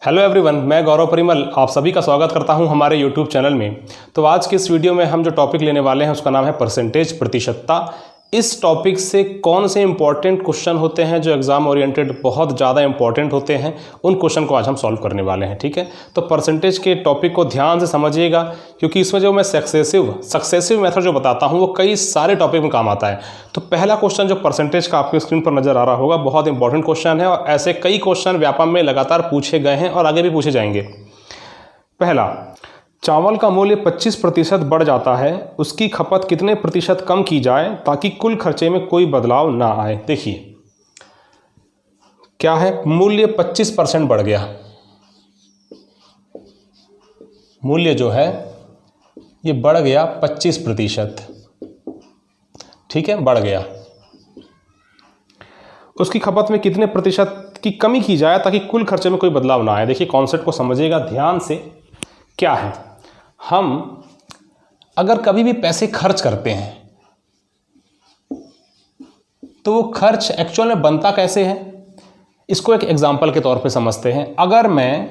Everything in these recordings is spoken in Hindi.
हेलो एवरीवन, मैं गौरव परिमल आप सभी का स्वागत करता हूं हमारे यूट्यूब चैनल में। तो आज के इस वीडियो में हम जो टॉपिक लेने वाले हैं उसका नाम है परसेंटेज, प्रतिशतता। इस टॉपिक से कौन से इंपॉर्टेंट क्वेश्चन होते हैं जो एग्जाम ओरिएंटेड बहुत ज़्यादा इंपॉर्टेंट होते हैं, उन क्वेश्चन को आज हम सॉल्व करने वाले हैं। ठीक है, तो परसेंटेज के टॉपिक को ध्यान से समझिएगा, क्योंकि इसमें जो मैं सक्सेसिव मेथड जो बताता हूँ वो कई सारे टॉपिक में काम आता है। तो पहला क्वेश्चन जो परसेंटेज का आपकी स्क्रीन पर नजर आ रहा होगा, बहुत इंपॉर्टेंट क्वेश्चन है और ऐसे कई क्वेश्चन व्यापम में लगातार पूछे गए हैं और आगे भी पूछे जाएंगे। पहला, चावल का मूल्य 25% बढ़ जाता है, उसकी खपत कितने प्रतिशत कम की जाए ताकि कुल खर्चे में कोई बदलाव ना आए। देखिए क्या है, मूल्य 25% बढ़ गया, मूल्य जो है ये बढ़ गया 25%। ठीक है, बढ़ गया। उसकी खपत में कितने प्रतिशत की कमी की जाए ताकि कुल खर्चे में कोई बदलाव ना आए। देखिए कॉन्सेप्ट को समझिएगा ध्यान से। क्या है, हम अगर कभी भी पैसे खर्च करते हैं तो वो खर्च एक्चुअल में बनता कैसे है, इसको एक एग्जांपल के तौर पे समझते हैं। अगर मैं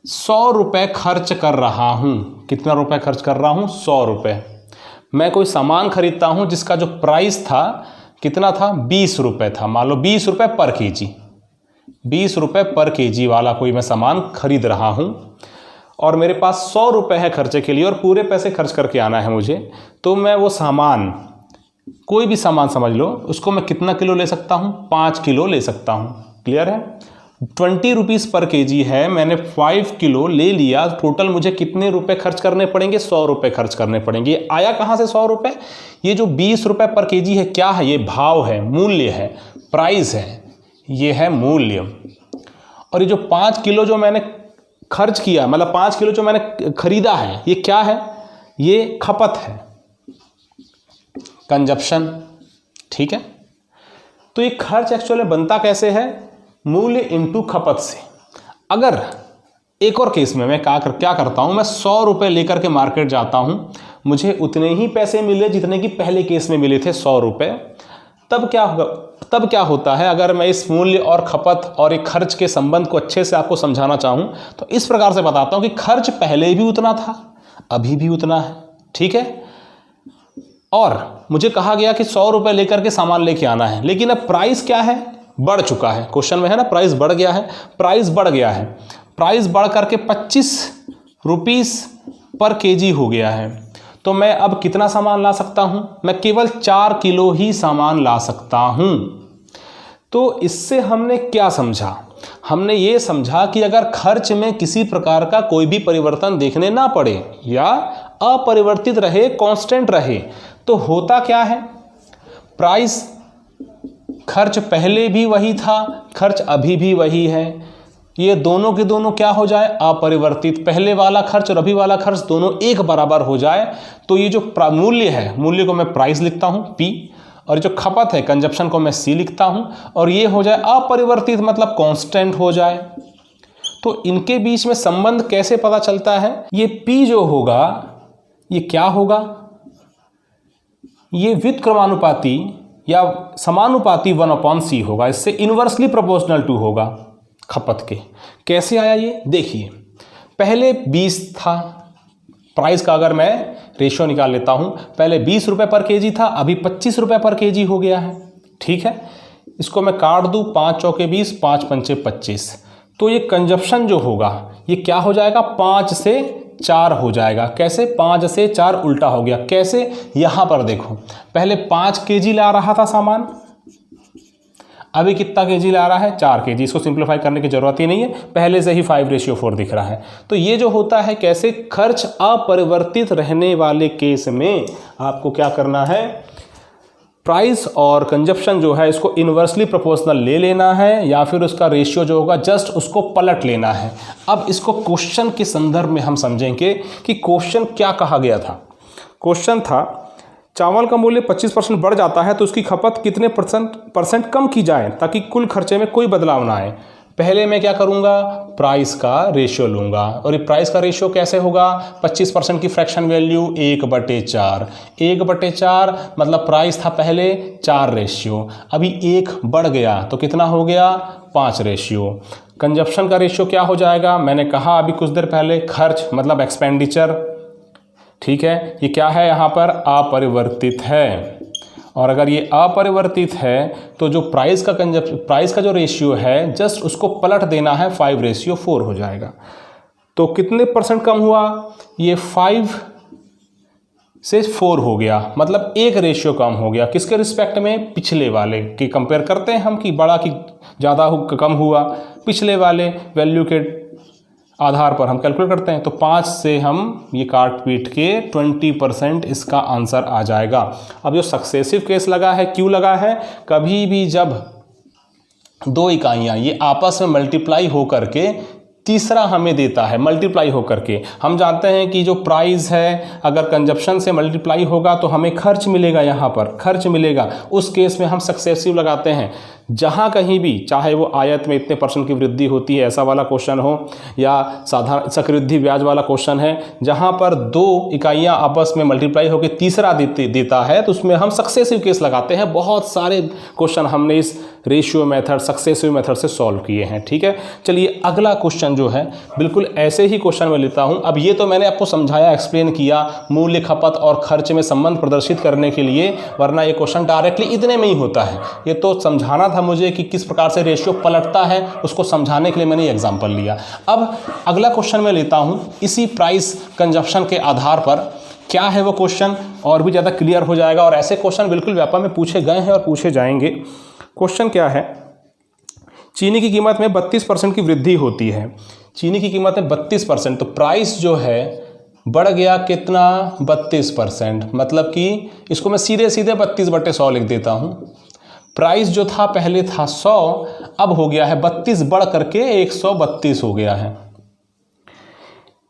100 रुपये खर्च कर रहा हूं, कितना रुपए खर्च कर रहा हूं, 100 रुपये। मैं कोई सामान खरीदता हूं जिसका जो प्राइस था कितना था, 20 रुपये था। मान लो 20 रुपये पर केजी, 20 रुपये पर केजी वाला कोई मैं सामान खरीद रहा हूं और मेरे पास 100 रुपये है खर्चे के लिए और पूरे पैसे खर्च करके आना है मुझे। तो मैं वो सामान, कोई भी सामान समझ लो, उसको मैं कितना किलो ले सकता हूँ, 5 किलो ले सकता हूँ। क्लियर है, 20 रुपीज़ पर केजी है, मैंने 5 किलो ले लिया। टोटल मुझे कितने रुपए खर्च करने पड़ेंगे, 100 रुपये खर्च करने पड़ेंगे। आया कहाँ से 100 रुपये, ये जो 20 रुपये पर केजी है क्या है, ये भाव है, मूल्य है, प्राइस है, ये है मूल्य। और ये जो 5 किलो जो मैंने खर्च किया, मतलब 5 किलो जो मैंने खरीदा है, ये क्या है, ये खपत है, कंजप्शन। ठीक है, तो ये खर्च एक्चुअली बनता कैसे है, मूल्य इनटू खपत से। अगर एक और केस में मैं क्या करता हूं, मैं 100 रुपये लेकर के मार्केट जाता हूं, मुझे उतने ही पैसे मिले जितने कि पहले केस में मिले थे, 100 रुपये। तब क्या होता है, अगर मैं इस मूल्य और खपत और एक खर्च के संबंध को अच्छे से आपको समझाना चाहूं तो इस प्रकार से बताता हूं कि खर्च पहले भी उतना था, अभी भी उतना है। ठीक है, और मुझे कहा गया कि 100 रुपये लेकर के सामान लेके आना है, लेकिन अब प्राइस क्या है, बढ़ चुका है। क्वेश्चन में है ना, प्राइस बढ़ गया है, प्राइस बढ़ गया है, प्राइस बढ़ करके 25 रुपीस पर केजी हो गया है। तो मैं अब कितना सामान ला सकता हूं, मैं केवल 4 किलो ही सामान ला सकता हूं। तो इससे हमने क्या समझा, हमने ये समझा कि अगर खर्च में किसी प्रकार का कोई भी परिवर्तन देखने ना पड़े या अपरिवर्तित रहे, कांस्टेंट रहे, तो होता क्या है, प्राइस, खर्च पहले भी वही था, खर्च अभी भी वही है, ये दोनों के दोनों क्या हो जाए, अपरिवर्तित। पहले वाला खर्च और अभी वाला खर्च दोनों एक बराबर हो जाए, तो ये जो मूल्य है, मूल्य को मैं प्राइस लिखता हूं P, और जो खपत है कंजप्शन को मैं C लिखता हूं, और ये हो जाए अपरिवर्तित, मतलब कांस्टेंट हो जाए। तो इनके बीच में संबंध कैसे पता चलता है, ये P जो होगा ये क्या होगा, ये व्युत्क्रमानुपाती या समानुपाती 1/C होगा, इससे इनवर्सली प्रोपोर्शनल टू होगा खपत के। कैसे आया ये, देखिए पहले 20 था, प्राइस का अगर मैं रेशियो निकाल लेता हूं, पहले 20 रुपये पर केजी था, अभी 25 रुपये पर केजी हो गया है। ठीक है, इसको मैं काट दूं, 5 चौके 20, 5 पंचे 25। तो ये कंजप्शन जो होगा ये क्या हो जाएगा, 5 से 4 हो जाएगा। कैसे, 5 से 4 उल्टा हो गया। कैसे, यहां पर देखो, पहले 5 केजी ला रहा था सामान, अभी कितना केजी ला रहा है, 4 केजी। इसको सिंप्लीफाई करने की जरूरत ही नहीं है, पहले से ही 5:4 दिख रहा है। तो ये जो होता है, कैसे, खर्च अपरिवर्तित रहने वाले केस में आपको क्या करना है, प्राइस और कंजप्शन जो है इसको इनवर्सली प्रोपोर्शनल ले लेना है, या फिर उसका रेशियो जो होगा जस्ट उसको पलट लेना है। अब इसको क्वेश्चन के संदर्भ में हम समझेंगे कि क्वेश्चन क्या कहा गया था। क्वेश्चन था, चावल का मूल्य 25% बढ़ जाता है तो उसकी खपत कितने परसेंट कम की जाए ताकि कुल खर्चे में कोई बदलाव ना आए। पहले मैं क्या करूंगा, प्राइस का रेशियो लूंगा, और ये प्राइस का रेशियो कैसे होगा, 25% की फ्रैक्शन वैल्यू 1/4, 1/4 मतलब प्राइस था पहले 4 रेशियो, अभी 1 बढ़ गया तो कितना हो गया, 5 रेशियो। कंजप्शन का रेशियो क्या हो जाएगा, मैंने कहा अभी कुछ देर पहले, खर्च मतलब एक्सपेंडिचर, ठीक है। ये क्या है यहाँ पर, अपरिवर्तित है। और अगर ये अपरिवर्तित है तो जो प्राइस का जो रेशियो है जस्ट उसको पलट देना है, 5:4 हो जाएगा। तो कितने परसेंट कम हुआ, ये 5 से 4 हो गया, मतलब एक रेशियो कम हो गया। किसके रिस्पेक्ट में, पिछले वाले की कंपेयर करते हैं हम कि बड़ा की ज़्यादा कम हुआ, पिछले वाले वैल्यू के आधार पर हम कैलकुलेट करते हैं। तो 5 से हम ये काट पीट के 20% इसका आंसर आ जाएगा। अब जो सक्सेसिव केस लगा है, क्यों लगा है, कभी भी जब दो इकाइयाँ ये आपस में मल्टीप्लाई होकर के तीसरा हमें देता है, मल्टीप्लाई होकर के, हम जानते हैं कि जो प्राइस है अगर कंजप्शन से मल्टीप्लाई होगा तो हमें खर्च मिलेगा, यहाँ पर खर्च मिलेगा, उस केस में हम सक्सेसिव लगाते हैं। जहाँ कहीं भी, चाहे वो आयत में इतने परसेंट की वृद्धि होती है ऐसा वाला क्वेश्चन हो या साधारण चक्रवृद्धि ब्याज वाला क्वेश्चन है, जहाँ पर दो इकाइयाँ आपस में मल्टीप्लाई होकर तीसरा देता है तो उसमें हम सक्सेसिव केस लगाते हैं। बहुत सारे क्वेश्चन हमने इस रेशियो मेथड, सक्सेसिव मेथड से सॉल्व किए हैं, ठीक है। चलिए अगला क्वेश्चन जो है बिल्कुल ऐसे ही क्वेश्चन मैं लेता हूं। अब ये तो मैंने आपको समझाया, एक्सप्लेन किया मूल्य, खपत और खर्च में संबंध प्रदर्शित करने के लिए, वरना ये क्वेश्चन डायरेक्टली इतने में ही होता है। ये तो समझाना था मुझे कि किस प्रकार से रेशियो पलटता है, उसको समझाने के लिए मैंने एग्जाम्पल लिया। अब अगला क्वेश्चन मैं लेता हूँ इसी प्राइस कंजप्शन के आधार पर। क्या है वो क्वेश्चन, और भी ज़्यादा क्लियर हो जाएगा। और ऐसे क्वेश्चन बिल्कुल व्यापार में पूछे गए हैं और पूछे जाएंगे। क्वेश्चन क्या है, चीनी की कीमत में 32% की वृद्धि होती है। चीनी की कीमत में 32%, तो प्राइस जो है बढ़ गया कितना, 32%। मतलब कि इसको मैं सीधे 32/100 लिख देता हूँ। प्राइस जो था पहले था 100, अब हो गया है 32 बढ़ करके 132 हो गया है।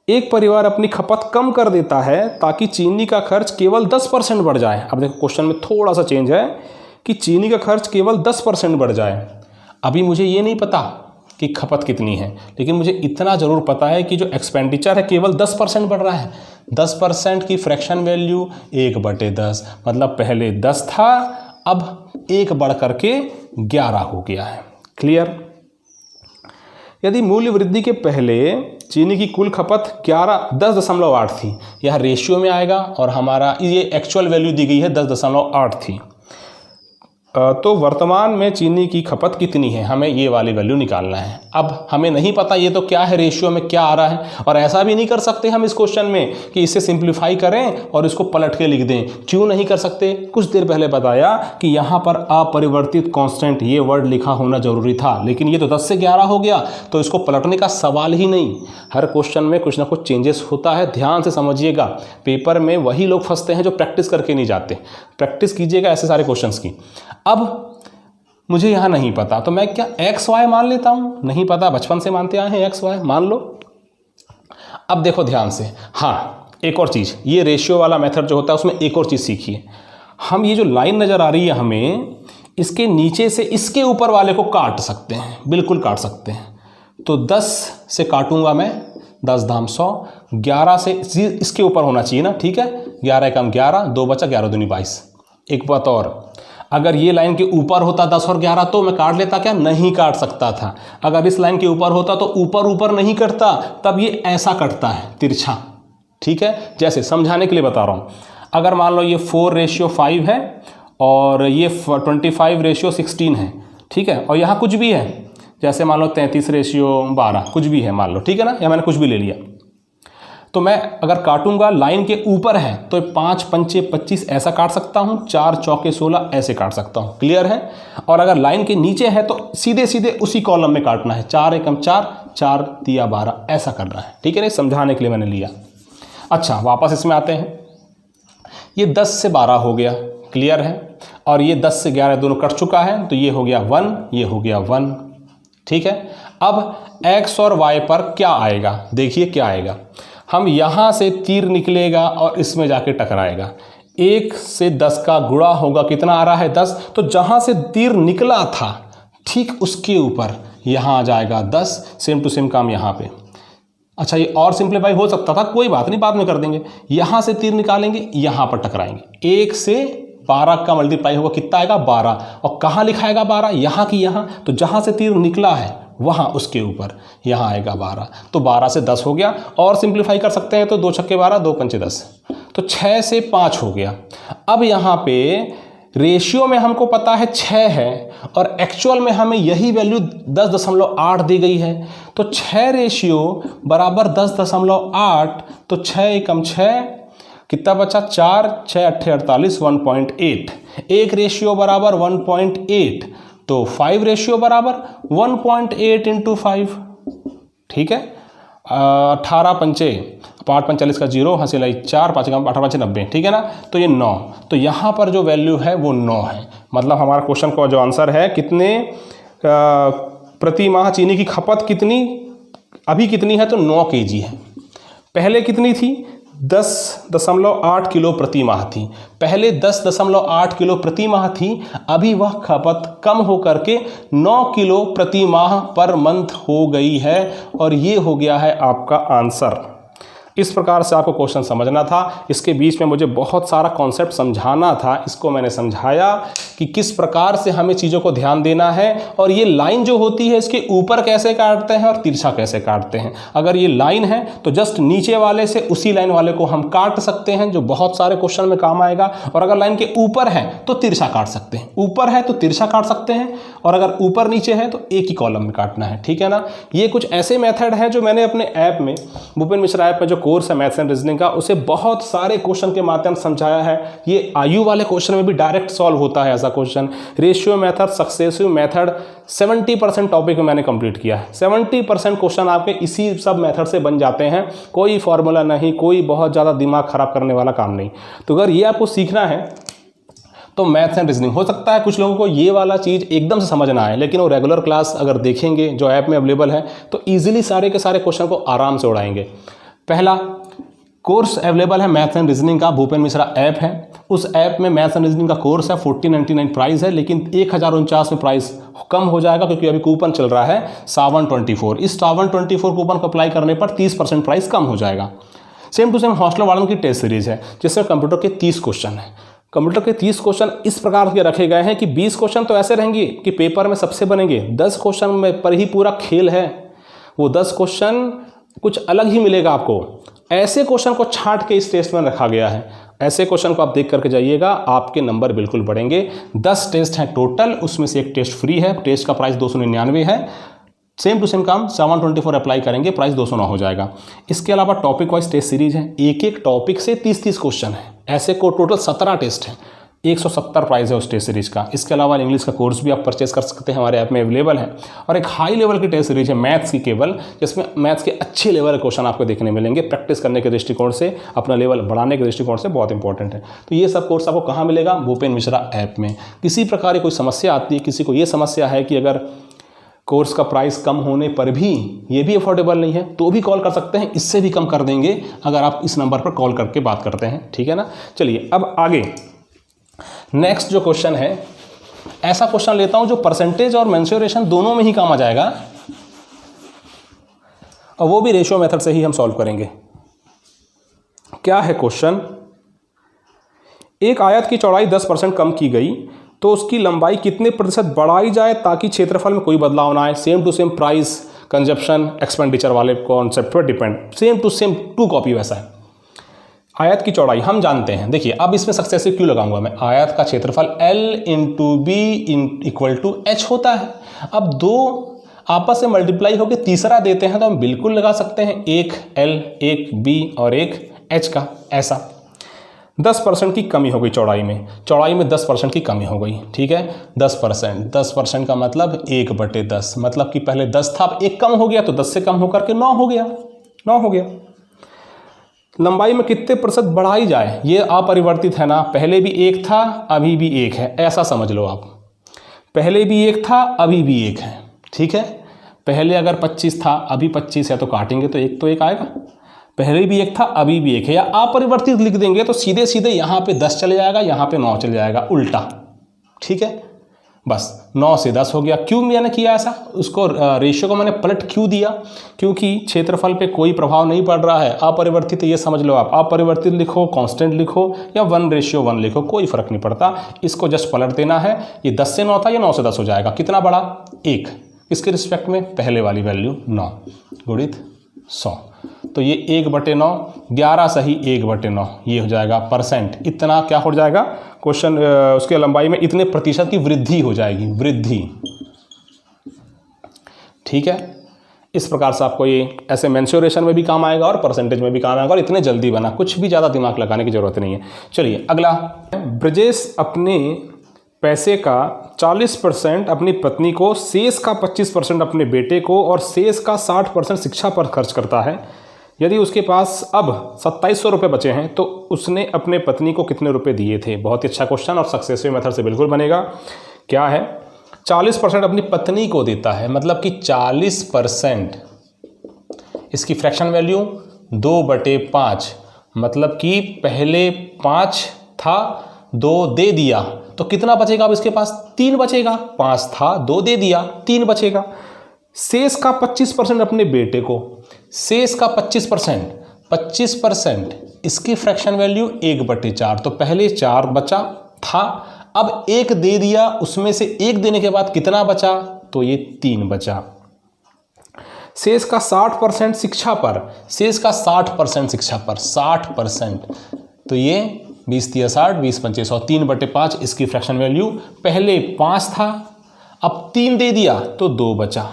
एक परिवार अपनी खपत कम कर देता है ताकि चीनी का खर्च केवल 10% बढ़ जाए। अब देखो क्वेश्चन में थोड़ा सा चेंज है कि चीनी का खर्च केवल 10% बढ़ जाए। अभी मुझे ये नहीं पता कि खपत कितनी है, लेकिन मुझे इतना ज़रूर पता है कि जो एक्सपेंडिचर है केवल 10% बढ़ रहा है। 10% की फ्रैक्शन वैल्यू 1/10, मतलब पहले 10 था, अब 1 बढ़ करके 11 हो गया है। क्लियर। यदि मूल्य वृद्धि के पहले चीनी की कुल खपत 10.8 थी, यह रेशियो में आएगा, और हमारा ये एक्चुअल वैल्यू दी गई है 10.8 थी, तो वर्तमान में चीनी की खपत कितनी है, हमें ये वाली वैल्यू निकालना है। अब हमें नहीं पता ये तो क्या है, रेशियो में क्या आ रहा है, और ऐसा भी नहीं कर सकते हम इस क्वेश्चन में कि इसे सिंप्लीफाई करें और इसको पलट के लिख दें। क्यों नहीं कर सकते, कुछ देर पहले बताया कि यहाँ पर अपरिवर्तित कांस्टेंट ये वर्ड लिखा होना जरूरी था, लेकिन ये तो 10 से 11 हो गया, तो इसको पलटने का सवाल ही नहीं। हर क्वेश्चन में कुछ ना कुछ चेंजेस होता है, ध्यान से समझिएगा। पेपर में वही लोग फंसते हैं जो प्रैक्टिस करके नहीं जाते। प्रैक्टिस कीजिएगा ऐसे सारे क्वेश्चंस की। अब मुझे यहाँ नहीं पता तो मैं क्या XY मान लेता हूँ, नहीं पता, बचपन से मानते आए हैं XY, मान लो। अब देखो ध्यान से, हाँ एक और चीज़, ये रेशियो वाला मेथड जो होता है उसमें एक और चीज़ सीखिए। हम ये जो लाइन नज़र आ रही है हमें, इसके नीचे से इसके ऊपर वाले को काट सकते हैं, बिल्कुल काट सकते हैं। तो 10 से काटूंगा मैं, 10 दाम 100, 11 से इसके ऊपर होना चाहिए ना, ठीक है, 11 कम 11, 2 बचा, 11 दूनी 22। एक बात और, अगर ये लाइन के ऊपर होता 10 और 11 तो मैं काट लेता क्या, नहीं काट सकता था। अगर इस लाइन के ऊपर होता तो ऊपर ऊपर नहीं कटता, तब ये ऐसा कटता है तिरछा, ठीक है। जैसे समझाने के लिए बता रहा हूँ, अगर मान लो ये 4:5 है और ये 25:16 है, ठीक है, और यहाँ कुछ भी है, जैसे मान लो 33:12 कुछ भी है मान लो, ठीक है ना, या मैंने कुछ भी ले लिया, तो मैं अगर काटूंगा लाइन के ऊपर है तो 5 पंचे 25 ऐसा काट सकता हूँ, 4 चौके 16 ऐसे काट सकता हूँ। क्लियर है। और अगर लाइन के नीचे है तो सीधे सीधे उसी कॉलम में काटना है, 4 एकम 4, 4 तिया 12 ऐसा करना है, ठीक है ना, समझाने के लिए मैंने लिया। अच्छा वापस इसमें आते हैं, ये 10 से 12 हो गया, क्लियर है, और ये 10 से 11 दोनों कट चुका है, तो ये हो गया 1, ये हो गया 1, ठीक है। अब x और y पर क्या आएगा, देखिए क्या आएगा, हम यहाँ से तीर निकलेगा और इसमें जाके टकराएगा, 1 से 10 का गुणा होगा, कितना आ रहा है 10, तो जहाँ से तीर निकला था ठीक उसके ऊपर यहाँ आ जाएगा 10, सेम टू सेम काम यहाँ पे। अच्छा ये और सिंप्लीफाई हो सकता था, कोई बात नहीं, बाद में कर देंगे। यहाँ से तीर निकालेंगे, यहाँ पर टकराएंगे, 1 से 12 का मल्टीप्लाई होगा, कितना आएगा 12, और कहाँ लिखाएगा 12, यहाँ की यहाँ, तो जहाँ से तीर निकला है वहाँ उसके ऊपर यहाँ आएगा 12, तो 12 से 10 हो गया। और सिंप्लीफाई कर सकते हैं तो 2 छक्के 12, 2 पंचे 10, तो 6 से 5 हो गया। अब यहाँ पे रेशियो में हमको पता है 6 है और एक्चुअल में हमें यही वैल्यू 10.8 दी गई है, तो 6 रेशियो बराबर 10.8, तो 6 एकम 6 कितना बचा 4, 6 अट्ठे 48, 1.8, एक रेशियो बराबर 1.8, तो 5 रेशियो बराबर 1.8 इंटू 5, ठीक है। 18 पंचे 8 45 का 0, हंसी लाई 4, 5 का 18 5 90, ठीक है ना। तो ये 9, तो यहाँ पर जो वैल्यू है वो 9 है। मतलब हमारा क्वेश्चन का जो आंसर है कितने प्रति माह चीनी की खपत कितनी अभी कितनी है, तो 9 kg है। पहले कितनी थी 10.8 किलो प्रति माह थी, पहले 10.8 किलो प्रति माह थी, अभी वह खपत कम होकर के 9 किलो प्रति माह पर मंथ हो गई है, और ये हो गया है आपका आंसर। इस प्रकार से आपको क्वेश्चन समझना था। इसके बीच में मुझे बहुत सारा कॉन्सेप्ट समझाना था, इसको मैंने समझाया कि किस प्रकार से हमें चीज़ों को ध्यान देना है, और ये लाइन जो होती है इसके ऊपर कैसे काटते हैं और तिरछा कैसे काटते हैं। अगर ये लाइन है तो जस्ट नीचे वाले से उसी लाइन वाले को हम काट सकते हैं, जो बहुत सारे क्वेश्चन में काम आएगा। और अगर लाइन के ऊपर है तो तिरछा काट सकते हैं, ऊपर है तो तिरछा काट सकते हैं, और अगर ऊपर नीचे है तो एक ही कॉलम में काटना है, ठीक है ना। ये कुछ ऐसे मेथड है जो मैंने अपने ऐप में, भूपेन मिश्रा ऐप में जो कोर्स है मैथ्स एंड रीजनिंग का, उसे बहुत सारे क्वेश्चन के माध्यम से समझाया है। ये आयु वाले क्वेश्चन में भी डायरेक्ट सॉल्व होता है ऐसा question. Ratio method, successive method, 70% topic में मैंने कंप्लीट किया है। 70% क्वेश्चन आपके इसी सब मेथड से बन जाते हैं, कोई फॉर्मूला नहीं, कोई बहुत ज़्यादा दिमाग खराब करने वाला काम नहीं। तो अगर ये आपको सीखना है तो मैथ्स एंड रीजनिंग, हो सकता है कुछ लोगों को ये वाला चीज़ एकदम से समझ ना आए, लेकिन वो रेगुलर क्लास अगर देखेंगे जो ऐप में अवेलेबल है तो ईजिली सारे के सारे क्वेश्चन को आराम से उड़ाएंगे। पहला कोर्स अवेलेबल है मैथ्स एंड रीजनिंग का, भूपेन मिश्रा ऐप है। उस ऐप में मैथ्स एंड रीजनिंग का कोर्स है, 1499 प्राइस है, लेकिन 1049 में प्राइस कम हो जाएगा क्योंकि अभी कूपन चल रहा है सावन 24। इस सावन 24 कूपन को अप्लाई करने पर 30% प्राइस कम हो जाएगा। Same to same hostel warden की टेस्ट सीरीज है, जिसमें कंप्यूटर के 30 क्वेश्चन है। कंप्यूटर के 30 क्वेश्चन इस प्रकार के रखे गए हैं कि 20 क्वेश्चन तो ऐसे रहेंगे कि पेपर में सबसे बनेंगे, 10 क्वेश्चन में पर ही पूरा खेल है। वो 10 क्वेश्चन कुछ अलग ही मिलेगा आपको। ऐसे क्वेश्चन को छांट के इस टेस्ट में रखा गया है। ऐसे क्वेश्चन को आप देख करके जाइएगा, आपके नंबर बिल्कुल बढ़ेंगे। 10 टेस्ट हैं टोटल, उसमें से एक टेस्ट फ्री है। टेस्ट का प्राइस 299 है। सेम टू सेम काम 724 अप्लाई करेंगे, प्राइस 209 हो जाएगा। इसके अलावा टॉपिक वाइज टेस्ट सीरीज है, एक एक टॉपिक से 30-30 क्वेश्चन है। ऐसे को टोटल 17 टेस्ट हैं, 170 प्राइस है उस टेस्ट सीरीज का। इसके अलावा इंग्लिश का कोर्स भी आप परचेस कर सकते हैं, हमारे ऐप में अवेलेबल है। और एक हाई लेवल की टेस्ट सीरीज है मैथ्स की केवल, जिसमें मैथ्स के अच्छे लेवल के क्वेश्चन आपको देखने मिलेंगे। प्रैक्टिस करने के दृष्टिकोण से, अपना लेवल बढ़ाने के दृष्टिकोण से बहुत इंपॉर्टेंट है। तो ये सब कोर्स आपको कहाँ मिलेगा? भूपेन मिश्रा ऐप में। किसी प्रकार की कोई समस्या आती है, किसी को ये समस्या है कि अगर कोर्स का प्राइस कम होने पर भी ये भी अफोर्डेबल नहीं है, तो भी कॉल कर सकते हैं, इससे भी कम कर देंगे अगर आप इस नंबर पर कॉल करके बात करते हैं, ठीक है ना। चलिए अब आगे नेक्स्ट जो क्वेश्चन है, ऐसा क्वेश्चन लेता हूं जो परसेंटेज और मेंसुरेशन दोनों में ही काम आ जाएगा, और वो भी रेशियो मेथड से ही हम सॉल्व करेंगे। क्या है क्वेश्चन? एक आयत की चौड़ाई 10% कम की गई तो उसकी लंबाई कितने प्रतिशत बढ़ाई जाए ताकि क्षेत्रफल में कोई बदलाव ना आए। Same to same price, consumption, expenditure वाले कॉन्सेप्ट पर depend, same to same 2 copy वैसा है। आयत की चौड़ाई हम जानते हैं, देखिए अब इसमें सक्सेसिव क्यों लगाऊंगा मैं। आयत का क्षेत्रफल L into B equal to H होता है। अब दो आपस में मल्टीप्लाई होकर तीसरा देते हैं तो हम बिल्कुल लगा सकते हैं, एक L, एक B और एक H का। ऐसा 10% की कमी हो गई चौड़ाई में, चौड़ाई में 10% की कमी हो गई, ठीक है। 10% का मतलब 1/10, मतलब कि पहले 10 था, अब 1 कम हो गया तो 10 से कम होकर के 9 हो गया, 9 हो गया। लंबाई में कितने प्रतिशत बढ़ाई जाए, ये अपरिवर्तित है ना, पहले भी 1 था अभी भी 1 है, ऐसा समझ लो आप। पहले भी 1 था अभी भी 1 है, ठीक है। पहले अगर 25 था अभी 25 है तो काटेंगे तो 1 आएगा। पहले भी 1 था अभी भी 1 है, या अपरिवर्तित लिख देंगे तो सीधे सीधे यहाँ पे 10 चले जाएगा, यहाँ पे 9 चले जाएगा, उल्टा, ठीक है। बस 9 से 10 हो गया। क्यों मैंने किया ऐसा, उसको रेशियो को मैंने पलट क्यों दिया? क्योंकि क्षेत्रफल पे कोई प्रभाव नहीं पड़ रहा है, अपरिवर्तित, ये समझ लो आप। अपरिवर्तित लिखो, कांस्टेंट लिखो या 1:1 लिखो, कोई फर्क नहीं पड़ता। इसको जस्ट पलट देना है। ये 10 से 9 था, ये 9 से 10 हो जाएगा। कितना बढ़ा? 1। किसके रिस्पेक्ट में, पहले वाली वैल्यू 9 गुणित 100, तो ये 1/9, 11 सही 1/9, ये हो जाएगा परसेंट। इतना क्या हो जाएगा क्वेश्चन, उसके लंबाई में इतने प्रतिशत की वृद्धि हो जाएगी, वृद्धि। ठीक है, इस प्रकार से आपको ये ऐसे मेंसुरेशन में भी काम आएगा और परसेंटेज में भी काम आएगा, और इतने जल्दी बना, कुछ भी ज़्यादा दिमाग लगाने की जरूरत नहीं है। चलिए अगला, ब्रजेश अपने पैसे का 40% अपनी पत्नी को, शेष का 25% अपने बेटे को और शेष का 60% शिक्षा पर खर्च करता है। यदि उसके पास अब 2700 रुपये बचे हैं तो उसने अपने पत्नी को कितने रुपए दिए थे। बहुत ही अच्छा क्वेश्चन और सक्सेसिव मेथड से बिल्कुल बनेगा। क्या है, 40% अपनी पत्नी को देता है, मतलब कि 40%, इसकी फ्रैक्शन वैल्यू 2/5, मतलब कि पहले 5 था 2 दे दिया तो कितना बचेगा, अब इसके पास 3 बचेगा, 5 था 2 दे दिया 3 बचेगा। शेष का 25% अपने बेटे को, शेष का 25%, इसकी फ्रैक्शन वैल्यू 1/4, तो पहले 4 बचा था, अब 1 दे दिया, उसमें से 1 देने के बाद कितना बचा, तो ये 3 बचा। शेष का 60% शिक्षा पर, शेष का 60% शिक्षा पर, 60%, तो ये 20 × 60, 20 × 25 100, 3/5, इसकी फ्रैक्शन वैल्यू पहले 5 था, अब 3 दे दिया तो 2 बचा।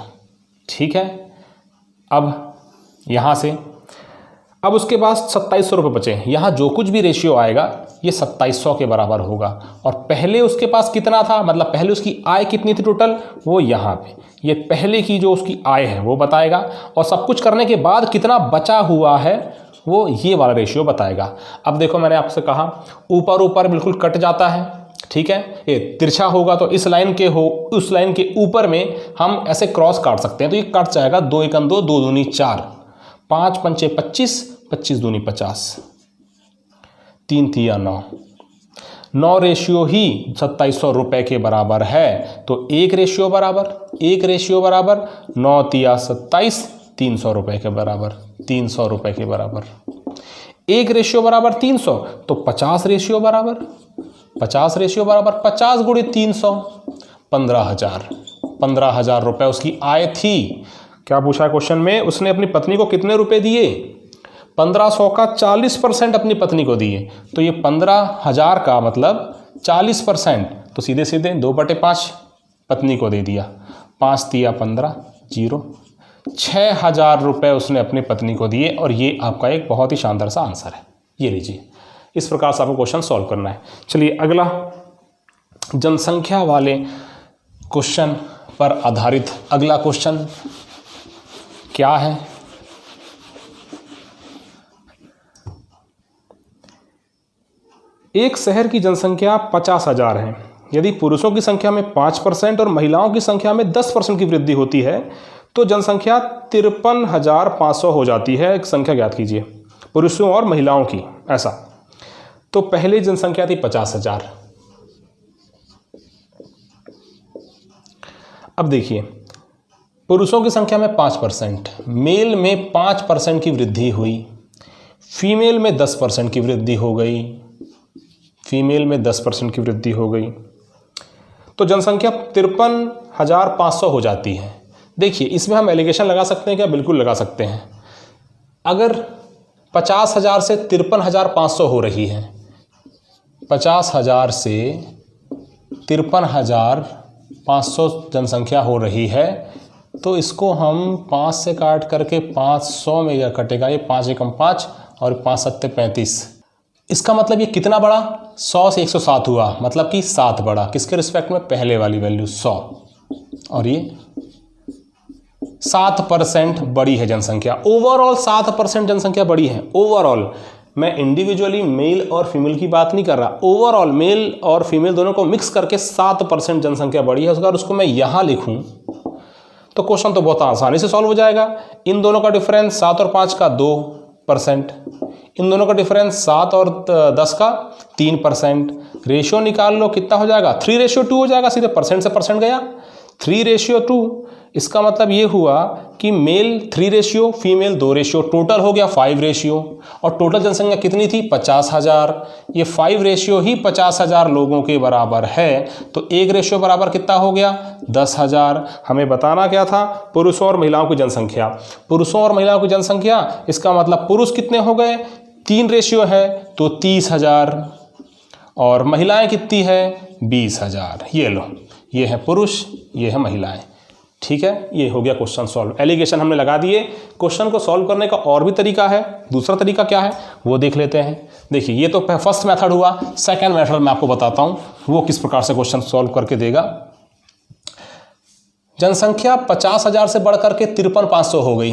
ठीक है, अब यहाँ से, अब उसके पास 2700 रुपये बचे हैं, यहाँ जो कुछ भी रेशियो आएगा ये 2700 के बराबर होगा, और पहले उसके पास कितना था, मतलब पहले उसकी आय कितनी थी टोटल, वो यहाँ पे, ये पहले की जो उसकी आय है वो बताएगा, और सब कुछ करने के बाद कितना बचा हुआ है वो ये वाला रेशियो बताएगा। अब देखो मैंने आपसे कहा ऊपर ऊपर बिल्कुल कट जाता है, ठीक है, ये तिरछा होगा तो इस लाइन के उस लाइन के ऊपर में हम ऐसे क्रॉस काट सकते हैं, तो ये कट जाएगा, 2 × 1 = 2, 2 दूनी 4, 5 × 5 = 25, 25 दूनी 50, 3 × 3 = 9 रेशियो ही 2700 रुपये के बराबर है, तो एक रेशियो बराबर 9 × 3 = 27, 300 रुपये के बराबर, 300 रुपये के बराबर। एक रेशियो बराबर 300, तो 50 रेशियो बराबर 50 × 300, 15,000 रुपये उसकी आय थी। क्या पूछा है क्वेश्चन में, उसने अपनी पत्नी को कितने रुपए दिए, 1500 का 40% अपनी पत्नी को दिए, तो ये 15,000 का मतलब 40%, तो सीधे सीधे 2/5 पत्नी को दे दिया, 5 × 3 = 15, 0, 6,000 रुपये उसने अपनी पत्नी को दिए, और ये आपका एक बहुत ही शानदार सा आंसर है। ये लीजिए, इस प्रकार से आपको क्वेश्चन सॉल्व करना है। चलिए अगला, जनसंख्या वाले क्वेश्चन पर आधारित अगला क्वेश्चन क्या है, एक शहर की जनसंख्या 50,000 है। यदि पुरुषों की संख्या में 5% और महिलाओं की संख्या में 10% की वृद्धि होती है तो जनसंख्या 53,500 हो जाती है। एक संख्या ज्ञात कीजिए पुरुषों और महिलाओं की, ऐसा। तो पहले जनसंख्या थी 50,000। अब देखिए, पुरुषों की संख्या में 5%, मेल में 5% की वृद्धि हुई, फीमेल में 10% की वृद्धि हो गई, फीमेल में 10% की वृद्धि हो गई, तो जनसंख्या 53,500 हो जाती है। देखिए, इसमें हम एलिगेशन लगा सकते हैं क्या? बिल्कुल लगा सकते हैं। अगर 50,000 से 53,500 हो रही है, 50,000 से 53,500 जनसंख्या हो रही है, तो इसको हम 5 से काट करके 500 में यह कटेगा, ये 5 × 5 और 5 × 7 = 35। इसका मतलब ये कितना बढ़ा? 100 से 107 हुआ, मतलब कि 7 बढ़ा। किसके रिस्पेक्ट में? पहले वाली वैल्यू 100, और ये 7% बड़ी है जनसंख्या। ओवरऑल 7% जनसंख्या बड़ी है। ओवरऑल, मैं इंडिविजुअली मेल और फीमेल की बात नहीं कर रहा, ओवरऑल मेल और फीमेल दोनों को मिक्स करके 7% जनसंख्या बड़ी है। अगर उसको मैं यहाँ लिखूँ तो क्वेश्चन तो बहुत आसानी से सॉल्व हो जाएगा। इन दोनों का डिफरेंस 7 और 5 का 2%, इन दोनों का डिफरेंस 7 और 10 का 3%। रेशियो निकाल लो, कितना हो जाएगा? 3:2 हो जाएगा, सीधे परसेंट से परसेंट गया। 3:2 इसका मतलब ये हुआ कि male 3 ratio, female 2 ratio, total हो गया 5 रेशियो। और टोटल जनसंख्या कितनी थी? 50,000। ये 5 रेशियो ही 50,000 लोगों के बराबर है, तो 1 रेशियो बराबर कितना हो गया? 10,000। हमें बताना क्या था? पुरुषों और महिलाओं की जनसंख्या। पुरुषों और महिलाओं की जनसंख्या, इसका मतलब पुरुष कितने हो गए? 3 रेशियो है तो 30,000, और महिलाएं कितनी है? 20,000। ये लो, ये है पुरुष, ये है महिलाएं। ठीक है, ये हो गया क्वेश्चन सॉल्व। एलिगेशन हमने लगा दिए। क्वेश्चन को सॉल्व करने का और भी तरीका है। दूसरा तरीका क्या है वो देख लेते हैं। देखिए, ये तो फर्स्ट मेथड हुआ। सेकंड मेथड मैं आपको बताता हूँ वो किस प्रकार से क्वेश्चन सॉल्व करके देगा। जनसंख्या 50,000 से बढ़कर के 53,500 हो गई।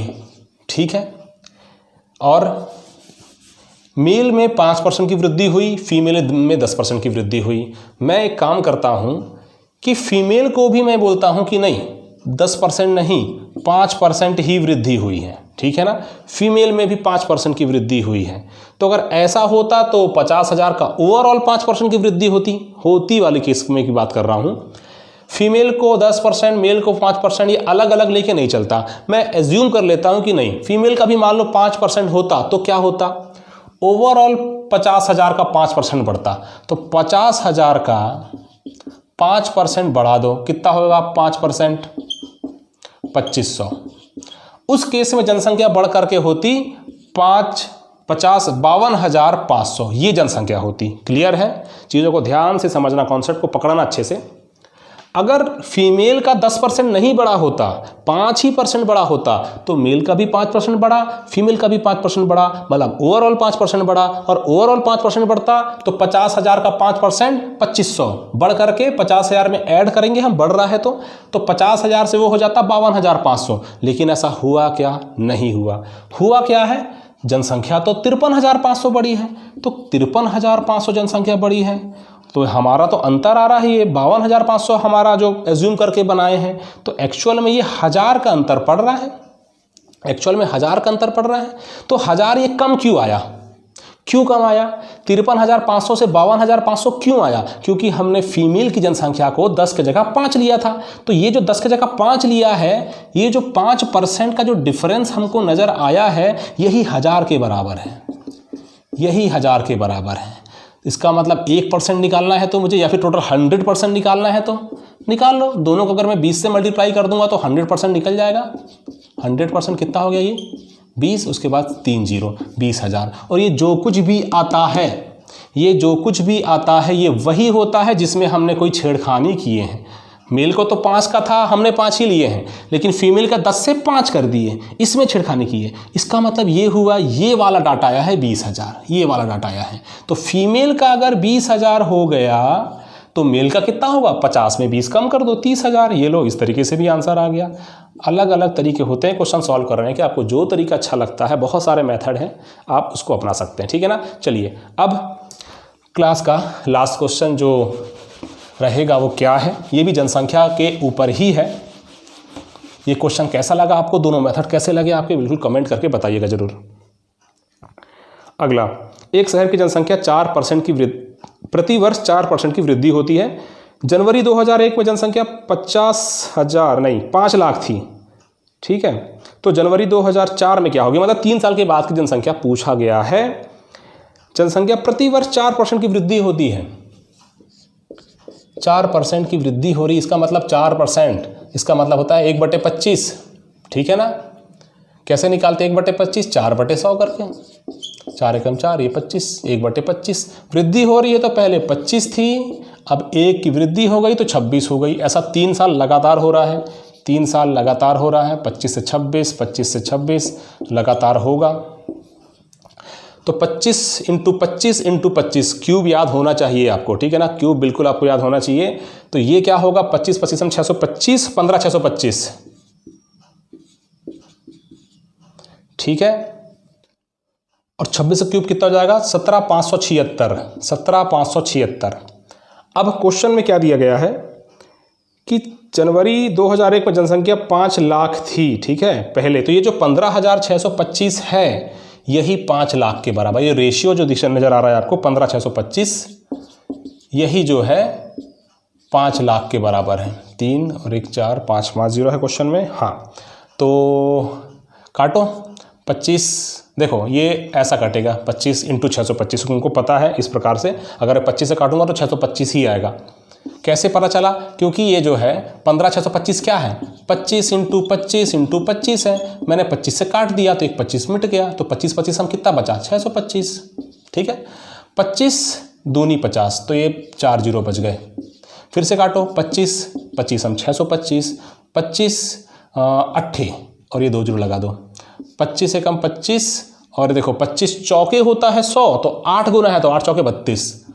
ठीक है, और मेल में 5% की वृद्धि हुई, फीमेल में 10% की वृद्धि हुई। मैं एक काम करता हूं कि फीमेल को भी मैं बोलता हूं कि नहीं 10% नहीं 5% ही वृद्धि हुई है। ठीक है ना, फीमेल में भी 5% की वृद्धि हुई है। तो अगर ऐसा होता तो 50,000 का ओवरऑल 5% की वृद्धि होती वाली केस में की बात कर रहा हूं। फीमेल को 10%, मेल को 5%, ये अलग अलग लेके नहीं चलता। मैं एज्यूम कर लेता हूं कि नहीं, फीमेल का भी मान लो 5% होता तो क्या होता? ओवरऑल 50,000 का 5% बढ़ता। तो 50,000 का 5% बढ़ा दो, कितना होगा? 5% 2500। उस केस में जनसंख्या बढ़ करके होती 52,500 ये जनसंख्या होती। क्लियर है? चीज़ों को ध्यान से समझना, कॉन्सेप्ट को पकड़ना अच्छे से। अगर फीमेल का 10% नहीं बढ़ा होता, 5% बड़ा होता, तो मेल का भी 5% बढ़ा, फीमेल का भी 5% बढ़ा, मतलब ओवरऑल 5% बढ़ा। और ओवरऑल 5% बढ़ता तो 50,000 का 5% 2500 बढ़ करके 50,000 में ऐड करेंगे हम, बढ़ रहा है तो 50,000 से वो हो जाता 52,500। लेकिन ऐसा हुआ क्या? नहीं हुआ। हुआ क्या है? जनसंख्या तो 53,500 बढ़ी है, तो 53,500 जनसंख्या बढ़ी है, तो हमारा तो अंतर आ रहा है, ये 52,500 हमारा जो एज्यूम करके बनाए हैं, तो एक्चुअल में ये 1000 का अंतर पड़ रहा है। एक्चुअल में 1000 का अंतर पड़ रहा है। तो 1000 ये कम क्यों आया? क्यों कम आया? 53,500 से 52,500 क्यों आया? क्योंकि हमने फीमेल की जनसंख्या को 10 की जगह 5 लिया था। तो ये जो 10 की जगह 5 लिया है, ये जो 5% का जो डिफरेंस हमको नजर आया है, यही 1000 के बराबर है। यही 1000 के बराबर है। इसका मतलब 1% निकालना है तो मुझे, या फिर टोटल 100% निकालना है तो निकाल लो। दोनों को अगर मैं 20 से मल्टीप्लाई कर दूंगा तो 100% निकल जाएगा। 100% कितना हो गया? ये 20, उसके बाद 3 0, 20,000। और ये जो कुछ भी आता है, ये जो कुछ भी आता है, ये वही होता है जिसमें हमने कोई छेड़खानी किए हैं। मेल को तो 5 का था, हमने 5 ही लिए हैं, लेकिन फीमेल का 10 से 5 कर दिए, इसमें छेड़खानी की है। इसका मतलब ये हुआ, ये वाला डाटा आया है 20,000, ये वाला डाटा आया है। तो फीमेल का अगर 20,000 हो गया तो मेल का कितना होगा? 50 में 20 कम कर दो, 30,000। ये लो, इस तरीके से भी आंसर आ गया। अलग अलग तरीके होते हैं क्वेश्चन सॉल्व करने के, आपको जो तरीका अच्छा लगता है, बहुत सारे मेथड हैं, आप उसको अपना सकते हैं। ठीक है ना। चलिए, अब क्लास का लास्ट क्वेश्चन जो रहेगा वो क्या है? ये भी जनसंख्या के ऊपर ही है। ये क्वेश्चन कैसा लगा आपको? दोनों मेथड कैसे लगे आपके? बिल्कुल कमेंट करके बताइएगा जरूर। अगला, एक शहर की जनसंख्या 4% की प्रतिवर्ष 4% की वृद्धि होती है। जनवरी 2001 में जनसंख्या 5 लाख थी। ठीक है, तो जनवरी 2004 में क्या होगी? मतलब 3 साल के बाद की जनसंख्या पूछा गया है। जनसंख्या प्रतिवर्ष 4% की वृद्धि होती है। 4% की वृद्धि हो रही, इसका मतलब 4%, इसका मतलब होता है 1/25। ठीक है ना। कैसे निकालते 1/25? 4/100 करके, 4 एकम 4, ये 25, 1/25। वृद्धि हो रही है तो पहले 25 थी, अब 1 की वृद्धि हो गई तो 26 हो गई। ऐसा 3 साल लगातार हो रहा है। 3 साल लगातार हो रहा है। 25 से 26, 25 से 26 लगातार होगा। तो 25 × 25 × 25 क्यूब याद होना चाहिए आपको। ठीक है ना, क्यूब बिल्कुल आपको याद होना चाहिए। तो ये क्या होगा? 25 25 625, 15 625। ठीक है, और 26 क्यूब कितना हो जाएगा? 17,576। 17,576। अब क्वेश्चन में क्या दिया गया है कि जनवरी 2001 में जनसंख्या 5 लाख थी। ठीक है, पहले तो ये जो 15,625 है, यही 5 लाख के बराबर। ये रेशियो जो दिशा नजर आ रहा है आपको 15,625, यही जो है 5 लाख के बराबर है। 3 और 1 4 5 5 0 है क्वेश्चन में। हाँ, तो काटो 25। देखो ये ऐसा कटेगा 25 × 625, उनको पता है इस प्रकार से, अगर 25 से काटूंगा तो 625 ही आएगा। कैसे पता चला? क्योंकि ये जो है 15 625 क्या है, 25 × 25 × 25 है। मैंने 25 से काट दिया तो एक 25 मिट गया, तो 25 25 हम कितना बचा, 625। ठीक है, 25 दूनी 50, तो ये 4 0 बच गए। फिर से काटो 25 25 हम 625, 25 80 और ये 2 0 लगा दो, 25 से कम 25, और देखो 25 चौके होता है 100, तो 8 गुना है तो 8 चौके 32,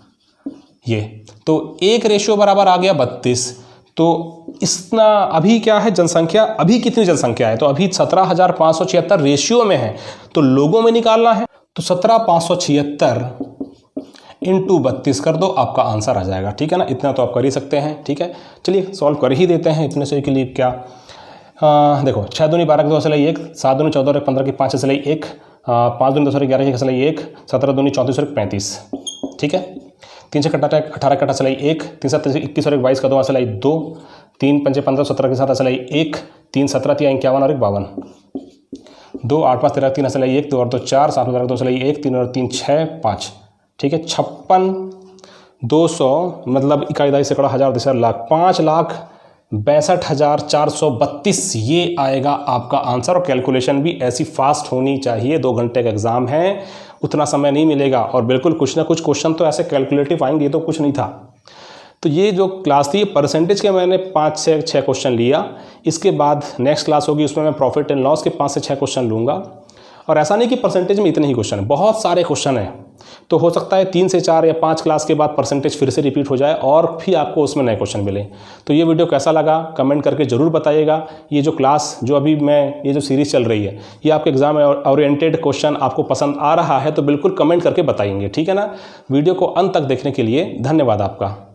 ये तो 1 रेशियो बराबर आ गया 32। तो इतना अभी क्या है जनसंख्या, अभी कितनी जनसंख्या है, तो अभी 17,576 रेशियो में है, तो लोगों में निकालना है, तो 17,576 × 32 कर दो, आपका आंसर आ जाएगा। ठीक है ना, इतना तो आप कर ही सकते हैं। ठीक है, चलिए सॉल्व कर ही देते हैं इतने से के लिए। क्या देखो 6 दूनी 12 के 2 से 1, 7 दूनी 14 और 15 की 5 से 1, 5 दूनी 10 और 11 से 1, 17 दूनी 34 और 35। ठीक है, 3 से 18 कटा से 1, 3 7 21 और 22 का 2 से 2, 3 5 15 17 के 7 से 1, 3 17 3 51 और 52, 2 8 5 13 3 से 1, 2 और 2 4, 7 12 2 से 1, 3 और 3 6 5। ठीक है, 56 200 मतलब इकाई दाई सैकड़ा हज़ार दशहरा लाख, 5,62,432 ये आएगा आपका आंसर। और कैलकुलेशन भी ऐसी फास्ट होनी चाहिए, 2 घंटे का एग्जाम है, उतना समय नहीं मिलेगा, और बिल्कुल कुछ ना कुछ क्वेश्चन तो ऐसे कैलकुलेटिव आएंगे, ये तो कुछ नहीं था। तो ये जो क्लास थी परसेंटेज के मैंने 5 से 6 क्वेश्चन लिया। इसके बाद नेक्स्ट क्लास होगी, उसमें मैं प्रॉफिट एंड लॉस के 5 से 6 क्वेश्चन लूँगा। और ऐसा नहीं कि परसेंटेज में इतने ही क्वेश्चन हैं, बहुत सारे क्वेश्चन हैं, तो हो सकता है 3 से 4 या 5 क्लास के बाद परसेंटेज फिर से रिपीट हो जाए और फिर आपको उसमें नए क्वेश्चन मिले। तो ये वीडियो कैसा लगा कमेंट करके ज़रूर बताइएगा। ये जो क्लास जो अभी मैं ये जो सीरीज़ चल रही है, ये आपके एग्जाम ओरिएंटेड क्वेश्चन आपको पसंद आ रहा है तो बिल्कुल कमेंट करके बताएंगे। ठीक है ना, वीडियो को अंत तक देखने के लिए धन्यवाद आपका।